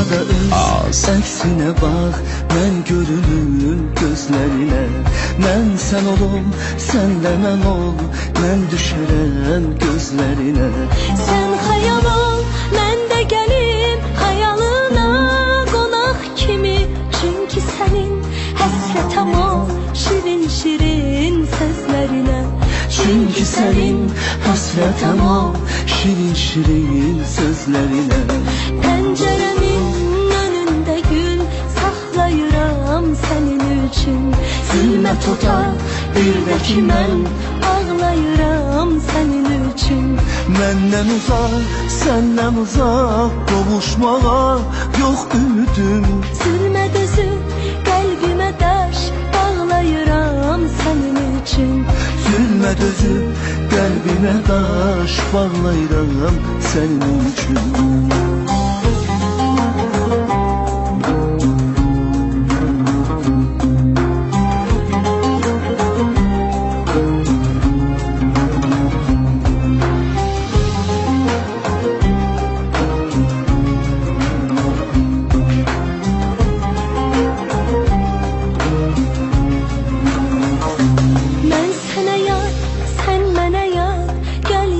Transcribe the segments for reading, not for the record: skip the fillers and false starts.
da öz əksinə bax, mən görünüm gözlərinə. Mən sən olum, sən də mən ol, mən düşərəm gözlərinə. Sən xəyal ol, mən də gəlim xəyalına qonaq kimi. Çünki sənin həsrətəm ol, şirin-şirin sözlərinə. Çünki sənin həsrətəm ol, şirin-şirin sözlərinə. Pəncərəmin önündə gül saxlayıram sənin üçün. Zülmət otar, bir də ki mən ağlayıram sənin üçün. Məndən uzaq, səndən uzaq, qovuşmağa yox ümidim. Zülmə dözüb qəlbimə daş bağlayıram sənin üçün. Zülmə dözüb qəlbimə daş bağlayıram sənin üçün.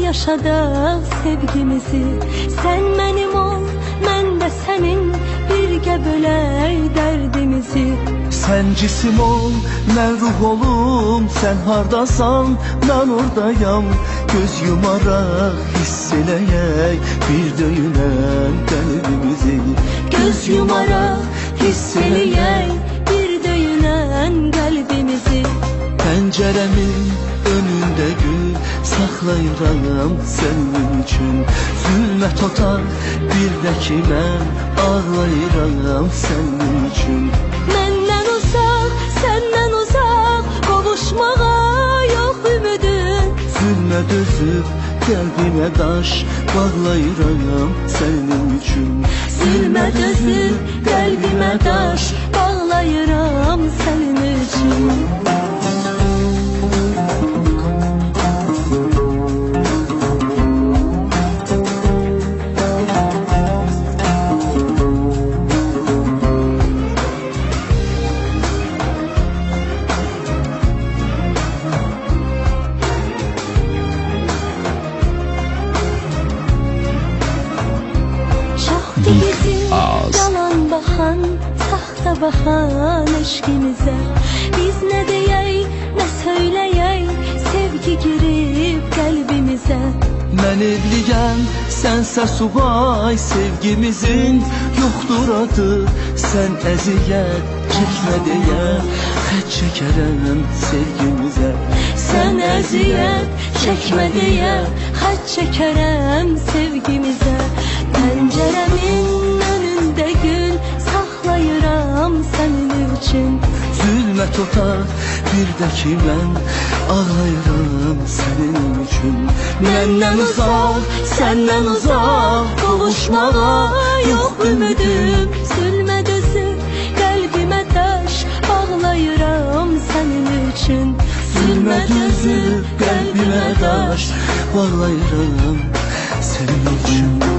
Yaşadıq sevgimizi. Sən mənim ol, mən də sənin, birgə bölək dərdimizi. Sən cisim ol, mən ruh olum, sən hardasan, mən oradayam. Göz yumaraq hiss eləyək, bir döyünən qəlbimizi. Göz yumaraq hiss eləyək, bir döyünən qəlbimizi. Pəncərəmin önündə gül saxlayıram sənin üçün. Zülmət otar, bir də ki mən ağlayıram sənin üçün. Məndən uzaq, səndən uzaq, qovuşmağa yox ümidin. Zülmə dözüb qəlbimə daş bağlayıram sənin üçün. Zülmə dözüb qəlbimə daş bağlayıram sənin üçün. Bizim yalan baxan, saxta baxan eşqimizə. Biz nə deyək, nə söyləyək, sevgi girib qəlbimizə. Mən evliyəm, sənsə subay, sevgimizin yoxdur adı. Sən əziyyət çəkmə deyə, xət çəkərəm sevgimizə. Sən əziyyət çəkmə deyə, xət çəkərəm sevgimizə. Pəncərəmin önündə gül saxlayıram sənin üçün. Zülmət otar, bir də ki mən ağlayıram sənin üçün. Məndən uzaq, səndən uzaq, qovuşmağa yox ümidim. Zülmə dözüb qəlbimə daş bağlayıram sənin üçün. Zülmə dözüb qəlbimə daş bağlayıram sənin üçün.